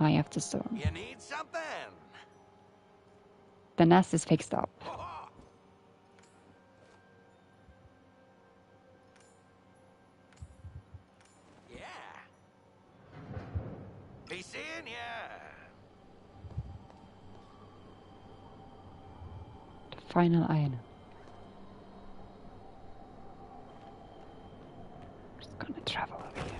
Eye of the storm. You need something? The nest is fixed up. Yeah. Be seeing ya. The final item. Just gonna travel over here.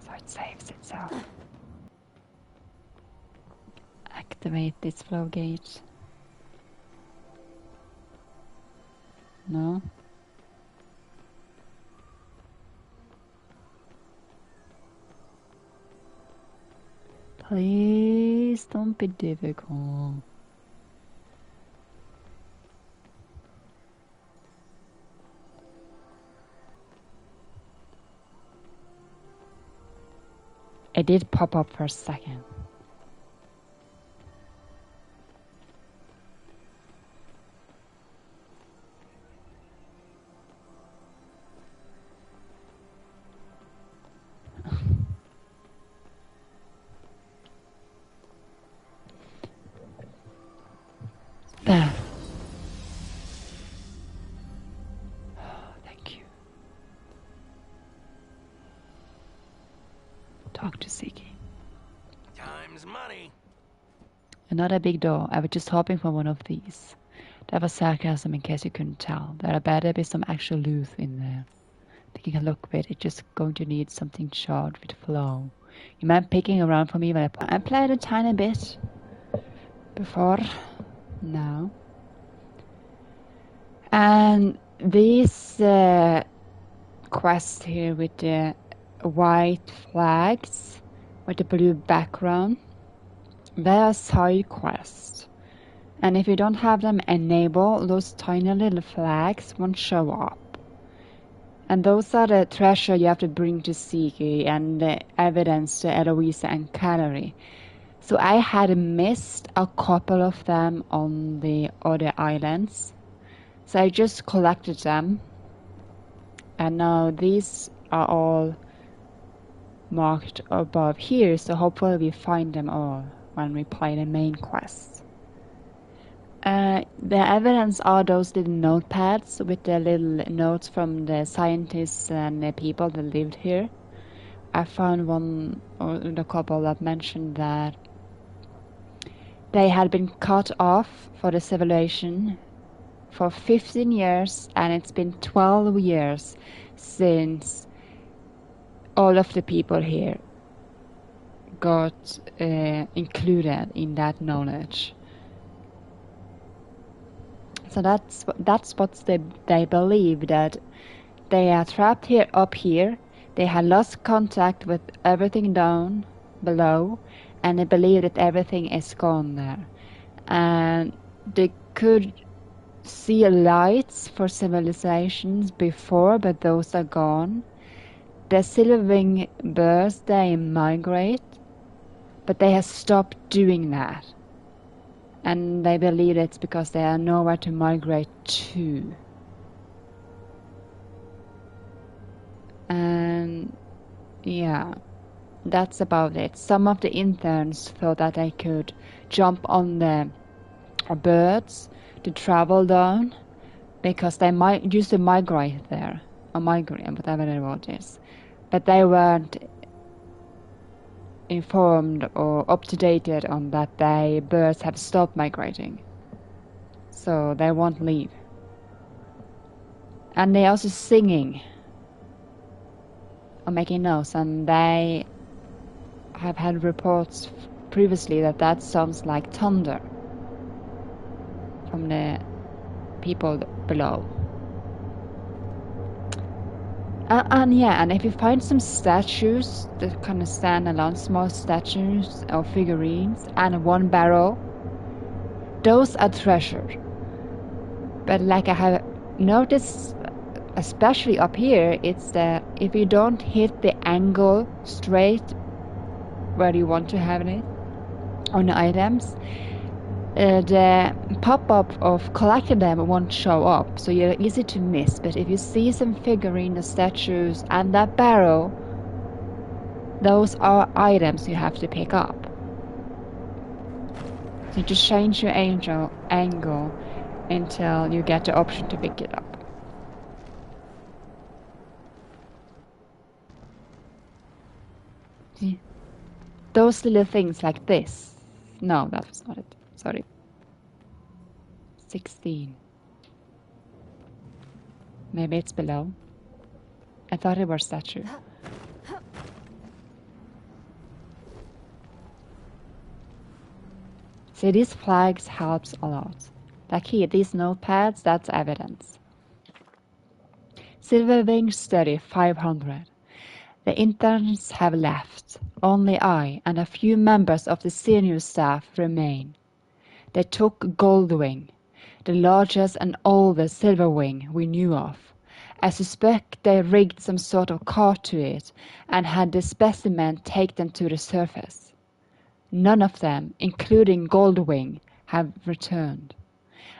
So it saves itself. Activate this flow gate. No? Please don't be difficult. It did pop up for a second. There. Thank you. Talk to Siki. Time's money. Another big door. I was just hoping for one of these. That was sarcasm in case you couldn't tell. There better be some actual loot in there. Taking a look at it, just going to need something short with flow. You mind picking around for me when I played a tiny bit before? No. And these quests here with the white flags with the blue background, they are side quests. And if you don't have them enabled, those tiny little flags won't show up. And those are the treasure you have to bring to Siki and the evidence to Eloisa and Callery. So I had missed a couple of them on the other islands. So I just collected them. And now these are all marked above here. So hopefully we find them all when we play the main quest. The evidence are those little notepads with the little notes from the scientists and the people that lived here. I found one or a couple that mentioned that they had been cut off for the civilization for 15 years, and it's been 12 years since all of the people here got included in that knowledge. So that's what they believe, that they are trapped here up here. They had lost contact with everything down below, and they believe that everything is gone there. And they could see lights for civilizations before, but those are gone. The silver-winged birds, they migrate, but they have stopped doing that. And they believe it's because they are nowhere to migrate to. And yeah, that's about it. Some of the interns thought that they could jump on the birds to travel down, because they might used to migrate there, or migrate, whatever the word is. But they weren't informed or up to date on that the birds have stopped migrating, so they won't leave. And they also singing or making noise, and they have had reports previously that sounds like thunder from the people below. And if you find some statues that kind of stand alone, small statues or figurines, and one barrel, those are treasured. But like I have noticed, especially up here, it's that if you don't hit the angle straight where you want to have it on the items, The pop-up of collecting them won't show up, so you're easy to miss. But if you see some figurines, statues, and that barrel, those are items you have to pick up. So you just change your angle until you get the option to pick it up. See? Those little things like this. No, that was not it. Sorry. 16. Maybe it's below. I thought it was statue. See, these flags helps a lot. Like here, these notepads, that's evidence. Silverwing Study 500. The interns have left. Only I and a few members of the senior staff remain. They took Goldwing, the largest and oldest Silverwing we knew of. I suspect they rigged some sort of car to it and had the specimen taken to the surface. None of them, including Goldwing, have returned.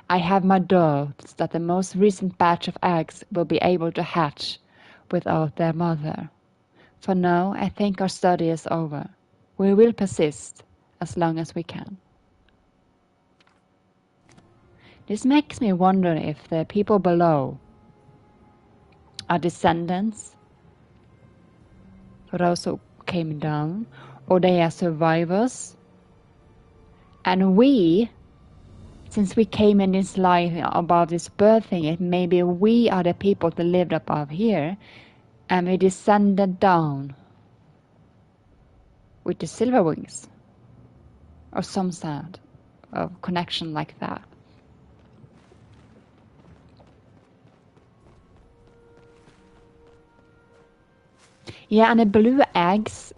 I have my doubts that the most recent batch of eggs will be able to hatch without their mother. For now, I think our study is over. We will persist as long as we can. This makes me wonder if the people below are descendants for those who came down, or they are survivors. And we, since we came in this life about this birthing, it maybe we are the people that lived above here, and we descended down with the Silverwings, or some sort of connection like that. Yeah, and the blue eggs,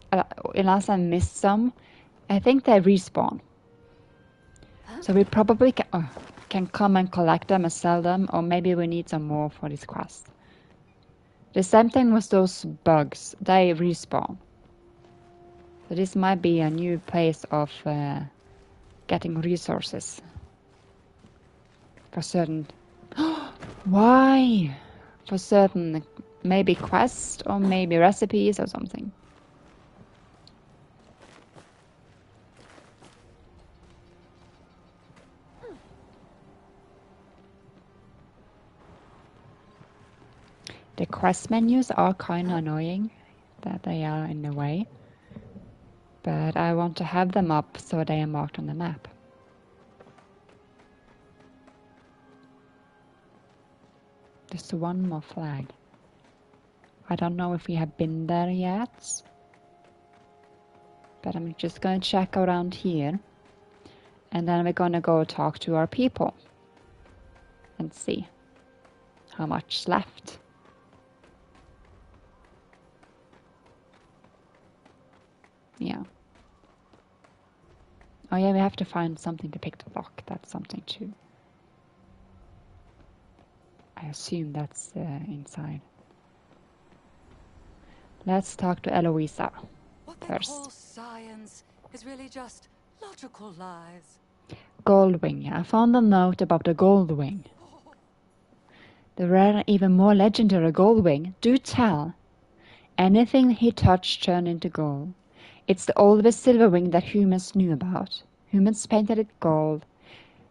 unless I missed some, I think they respawn. So we probably can come and collect them and sell them, or maybe we need some more for this quest. The same thing with those bugs, they respawn. So this might be a new place of getting resources for certain. Why? For certain, maybe quests or maybe recipes or something. The quest menus are kind of annoying that they are in the way, but I want to have them up so they are marked on the map. Just one more flag. I don't know if we have been there yet, but I'm just going to check around here, and then we're going to go talk to our people and see how much's left. Yeah. Oh yeah, we have to find something to pick the lock. That's something too. I assume that's inside. Let's talk to Eloisa What they first. call science is really just logical lies. Goldwing. I found a note about the Goldwing. The rare, even more legendary Goldwing. Do tell. Anything he touched turned into gold. It's the oldest Silverwing that humans knew about. Humans painted it gold.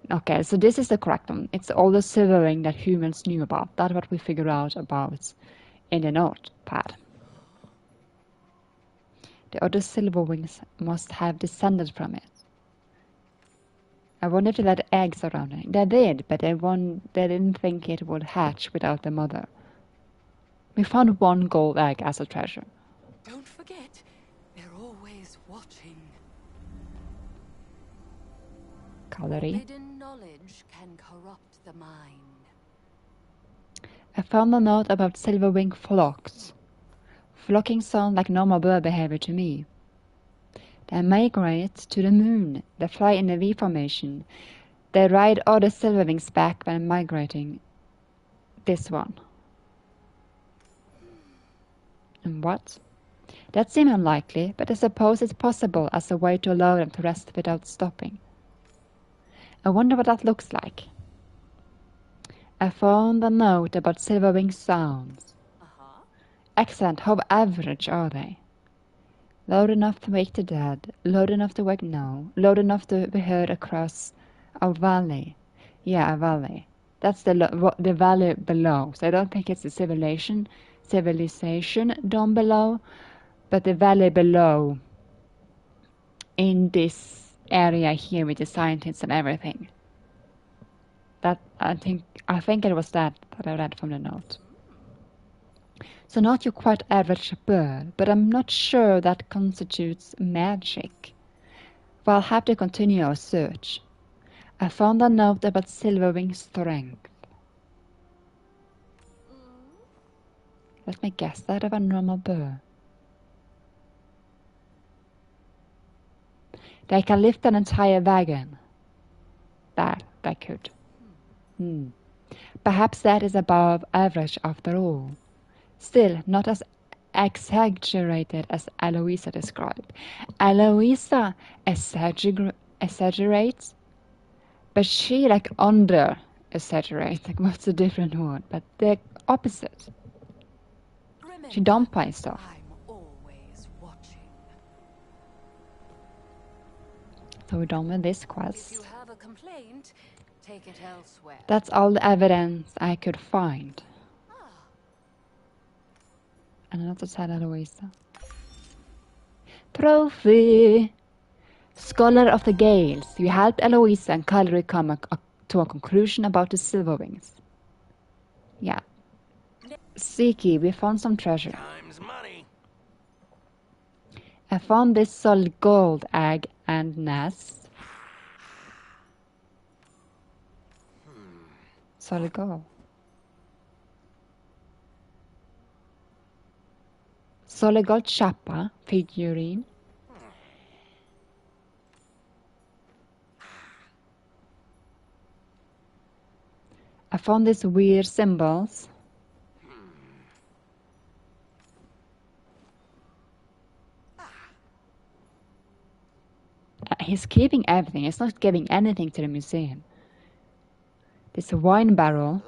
Okay, so this is the correct one. It's the oldest Silverwing that humans knew about. That's what we figured out about in the notepad. The other Silverwings must have descended from it. I wonder if they had eggs around it. They did, but they didn't think it would hatch without the mother. We found one gold egg as a treasure. Don't forget, they're always watching. Gallery. Forbidden knowledge can corrupt the mind. I found a note about Silverwing flocks. Flocking sound like normal bird behavior to me. They migrate to the moon. They fly in a V formation. They ride other Silverwings back when migrating. This one. And what? That seems unlikely, but I suppose it's possible as a way to allow them to rest without stopping. I wonder what that looks like. I found a note about silverwing sounds. Uh-huh. Excellent. How average are they? Loud enough to wake the dead. Loud enough to wake no. Loud enough to be heard across a valley. Yeah, a valley. That's the valley below. So I don't think it's a civilization down below, but the valley below in this area here with the scientists and everything. That I think it was that I read from the note. So not your quite average bird, but I'm not sure that constitutes magic. We'll have to continue our search. I found a note about silverwing strength. Let me guess, that of a normal bird. They can lift an entire wagon. That they could. Perhaps that is above average after all. Still, not as exaggerated as Eloisa described. Eloisa exaggerates, but she like under exaggerates. Like what's a different word? But the opposite. She Remember, downplays stuff. I'm always watching. So we're done with this If you quest. have a complaint, take it elsewhere. That's all the evidence I could find. And not to tell Eloisa. Trophy! Scholar of the Gales, you helped Eloisa and Calgary come to a conclusion about the Silverwings. Yeah. Siki, we found some treasure. Time's money. I found this solid gold egg and nest. Solid gold. Solid gold chapa figurine. I found these weird symbols. He's keeping everything. He's not giving anything to the museum. This wine barrel.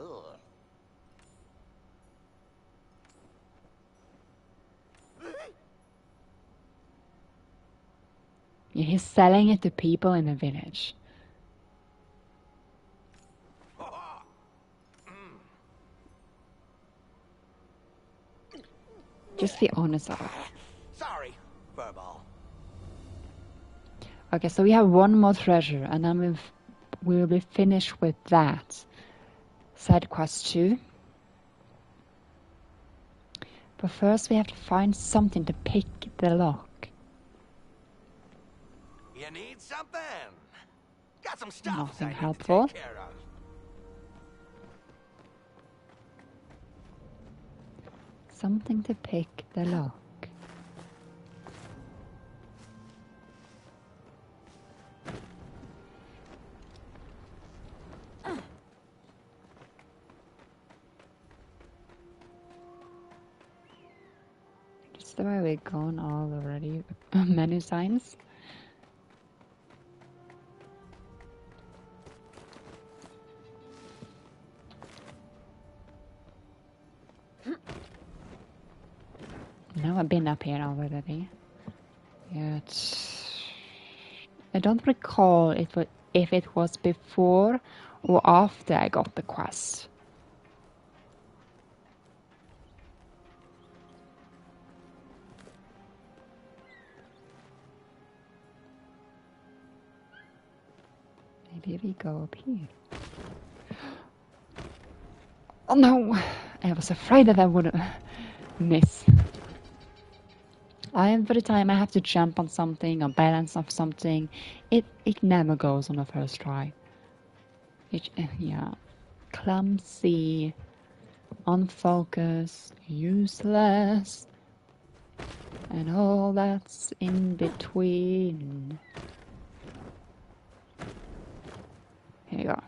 Yeah, he's selling it to people in the village. Just be honest about it. Sorry, furball. Okay, so we have one more treasure, and then we'll be finished with that. Side quest 2. But first we have to find something to pick the lock. You need something? Got some stuff Nothing I need helpful. to take care of. Something to pick the lock. Just the way we've gone all already. Menu signs. No, I've been up here already. Yet I don't recall if it was before or after I got the quest. Maybe we go up here. Oh no! I was afraid that I would miss. Every time I have to jump on something or balance on something, it never goes on the first try. Yeah. Clumsy, unfocused, useless, and all that's in between. Here you go.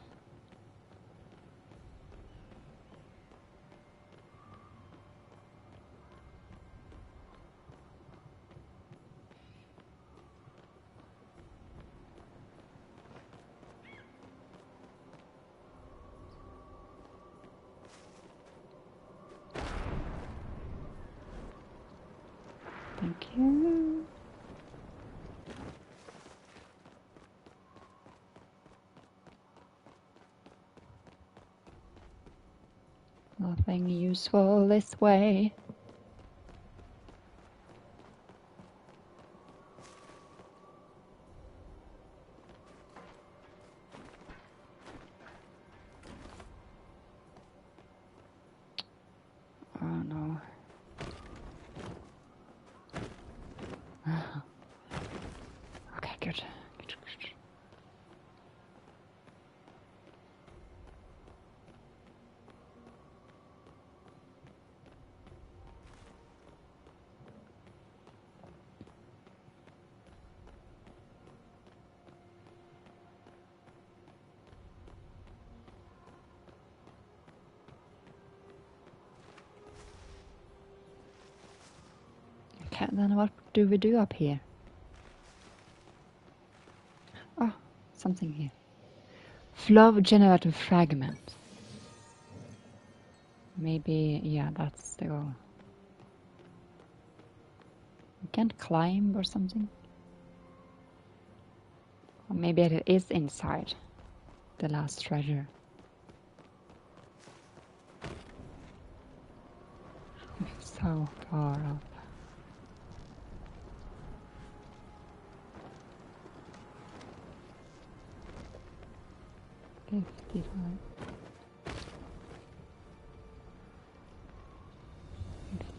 Nothing useful this way. Oh no. Okay, good. Good. Okay, then what do we do up here? Oh, something here. Flow generative fragment. Maybe, yeah, that's the goal. We can't climb or something. Or maybe it is inside the last treasure. It's so far up. $55.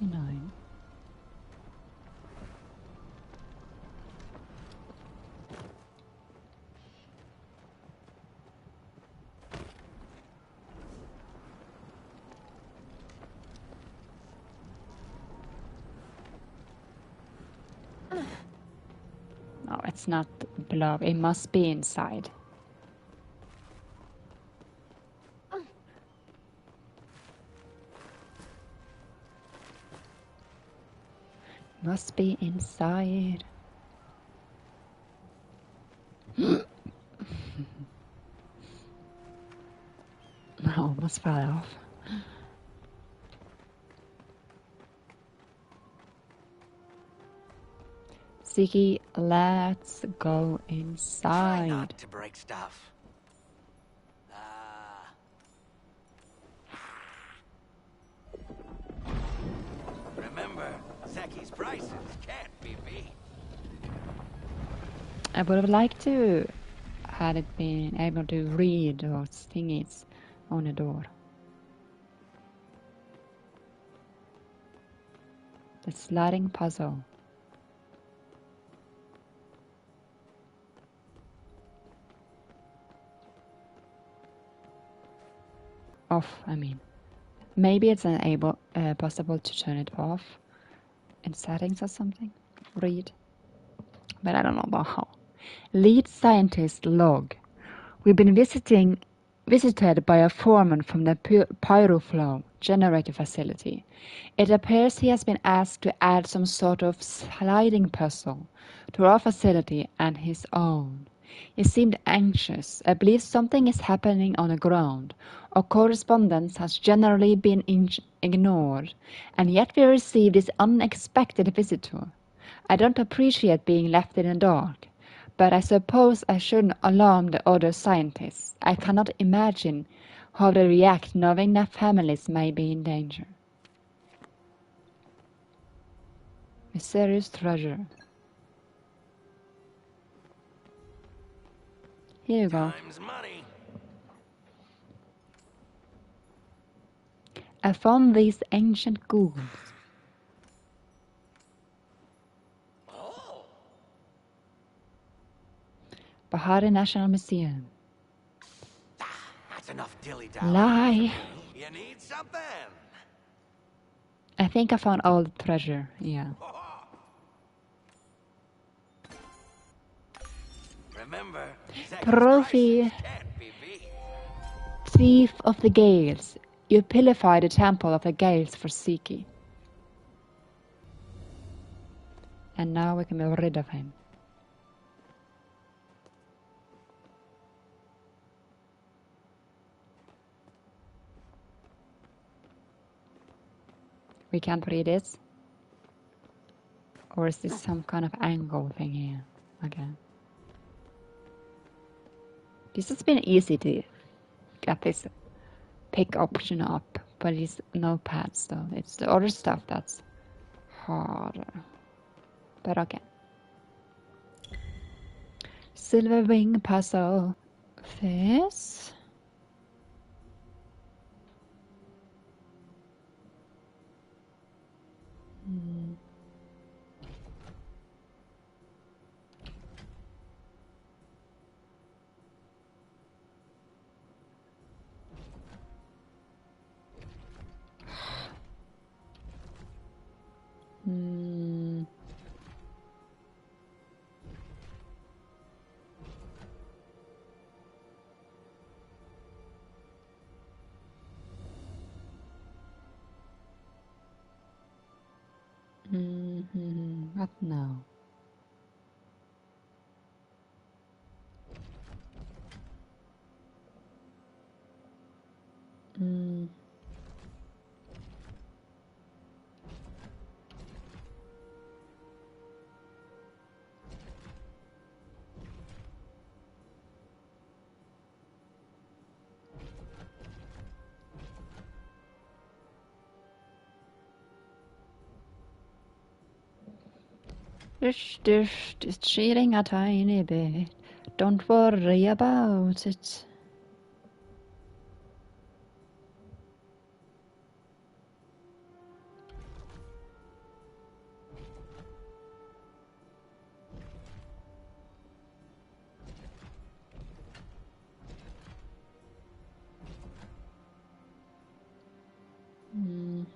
$59. No, it's not below. It must be inside. Must be inside. I almost fell off. Ziggy, let's go Try inside. not to break stuff. Remember, Zeki's prices can't be beat. I would have liked to had it been able to read those thingies on the door. The sliding puzzle. Off, I mean. Maybe it's possible to turn it off in settings or something. Read. But I don't know about how. Lead scientist log. We've been visited by a foreman from the Pyroflow generator facility. It appears he has been asked to add some sort of sliding puzzle to our facility and his own. He seemed anxious. I believe something is happening on the ground. Our correspondence has generally been ignored, and yet we received this unexpected visitor. I don't appreciate being left in the dark, but I suppose I shouldn't alarm the other scientists. I cannot imagine how they react knowing their families may be in danger. Mysterious treasure. Here you go. Time's money. I found these ancient ghouls. Oh, Bahari National Museum. that's enough dilly-dally. Lie. You need something. I think I found all the treasure. Yeah. Remember, Zeki's Trophy. prices can't be beat. Thief of the Gales. You pilify the temple of the Gales for Siki. And now we can be rid of him. We can't read this? Or is this some kind of angle thing here? Again. This has been easy to get this pick option up, but it's no pads though. It's the other stuff that's harder. But okay. Silver wing puzzle. This. Hmm. What now? Mm. It's cheating a tiny bit. Don't worry about it. Mm.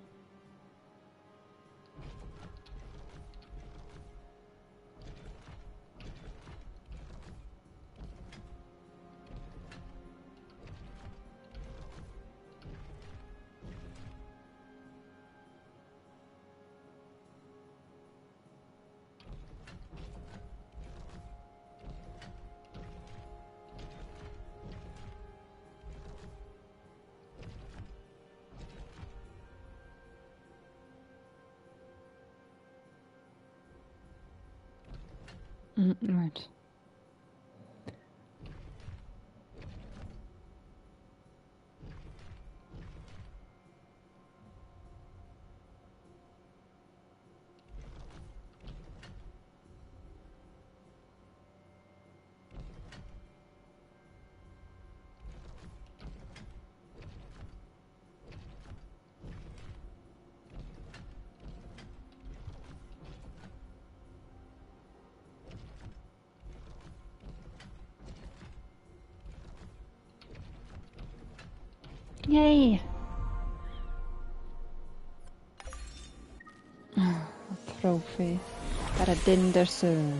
Right. Yay! A trophy that I didn't deserve.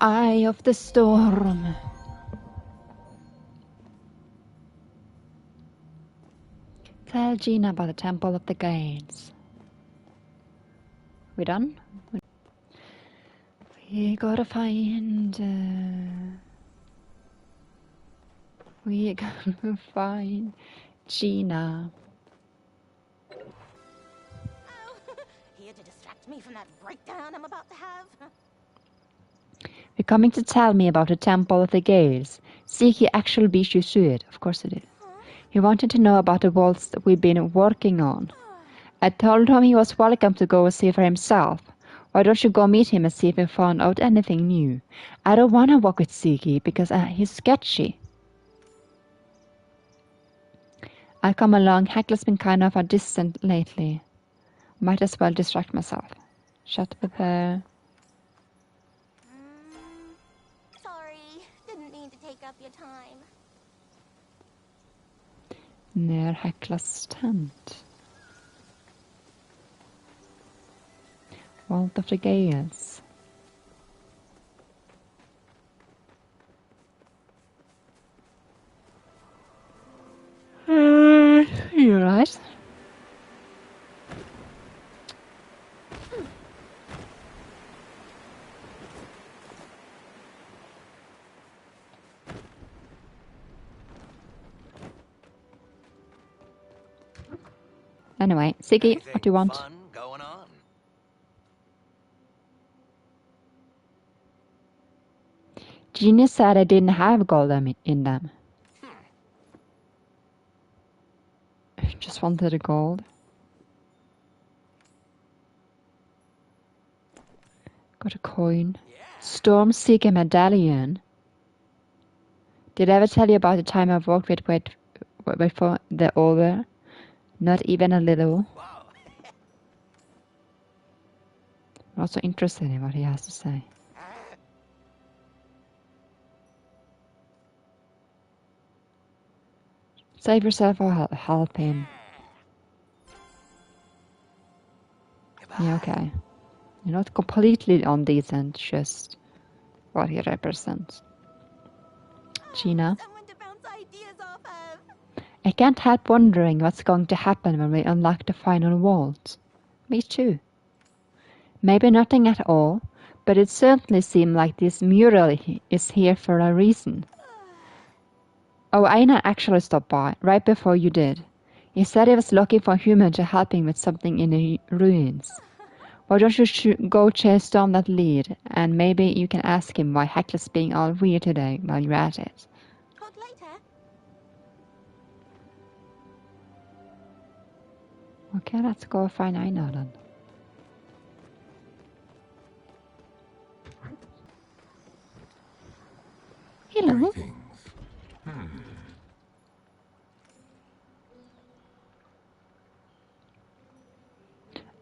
Eye of the storm. Tell Gina about the Temple of the Gates. We done? We gotta find. We gotta find Gina. Here to distract me from that breakdown I'm about to have? You're coming to tell me about the Temple of the Gales. Ziki actually beat you to it. Of course it did. He wanted to know about the walls that we've been working on. I told him he was welcome to go and see for himself. Why don't you go meet him and see if he found out anything new? I don't want to walk with Ziki because he's sketchy. I'll come along. Heckler's been kind of a distant lately. Might as well distract myself. Shut up her. Sorry, didn't mean to take up your time. Near Heckler's tent. Vault of the Gales. You're right. Anyway, Ziggy, what do you want? Fun going on? Genie said I didn't have gold in them. Just wanted the gold. Got a coin. Storm Seeker medallion. Did I ever tell you about the time I walked with for the over? Not even a little. Whoa. I'm also interested in what he has to say. Save yourself or help him. Yeah, okay. You're not completely undecent, just what he represents. Gina? Someone to bounce ideas off of. I can't help wondering what's going to happen when we unlock the final vault. Me too. Maybe nothing at all, but it certainly seemed like this mural is here for a reason. Oh, Einar actually stopped by, right before you did. He said he was looking for a human to help him with something in the ruins. Why don't you go chase down that lead, and maybe you can ask him why Hekla's being all weird today while you're at it. Talk later. Okay, let's go find Einar then. Hello.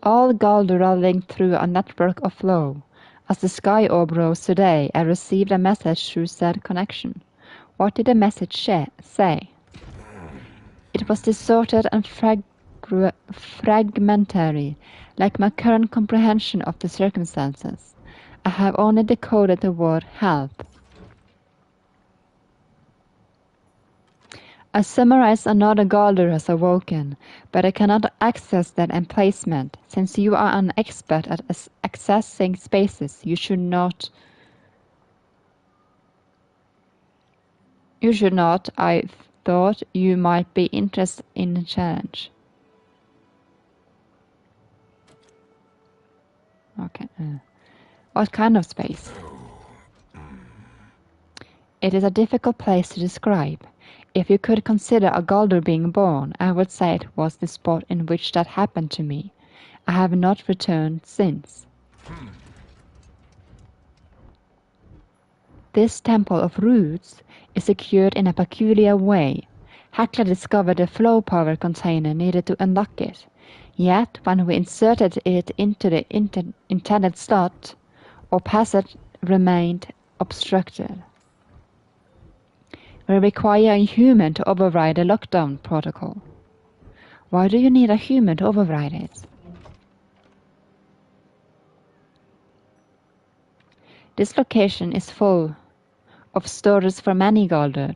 All gold rolling through a network of flow. As the sky orb rose today, I received a message through said connection. What did the message say? It was distorted and fragmentary, like my current comprehension of the circumstances. I have only decoded the word help. I summarize another Galder has awoken, but I cannot access that emplacement. Since you are an expert at accessing spaces, you should not, I thought you might be interested in the challenge. Okay. What kind of space? It is a difficult place to describe. If you could consider a Galder being born, I would say it was the spot in which that happened to me. I have not returned since. This temple of roots is secured in a peculiar way. Hekla discovered the flow power container needed to unlock it. Yet, when we inserted it into the intended slot, our passage remained obstructed. We require a human to override the lockdown protocol. Why do you need a human to override it? This location is full of stories for many Galder.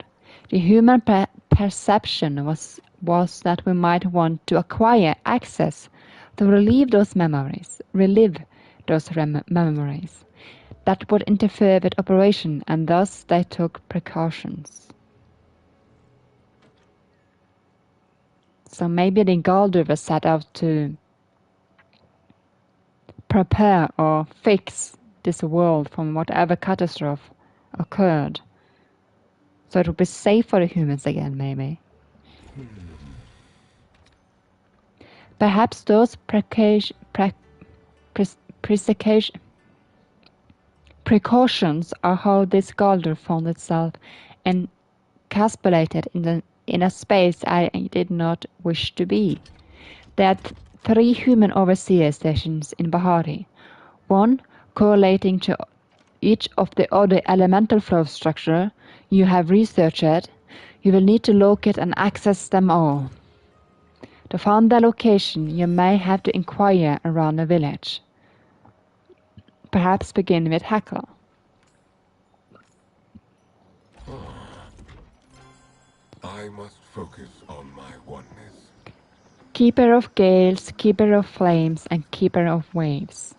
The human perception was that we might want to acquire access to relive those memories. That would interfere with operation, and thus they took precautions. So maybe the Galder was set out to prepare or fix this world from whatever catastrophe occurred. So it would be safe for the humans again, maybe. Perhaps those precautions are how this Galder found itself encapsulated in a space I did not wish to be. There are 3 human overseer stations in Bahari, one correlating to each of the other elemental flow structure you have researched. You will need to locate and access them all. To find their location, you may have to inquire around the village. Perhaps begin with Hekla. I must focus on my oneness. Keeper of gales, keeper of flames, and keeper of waves.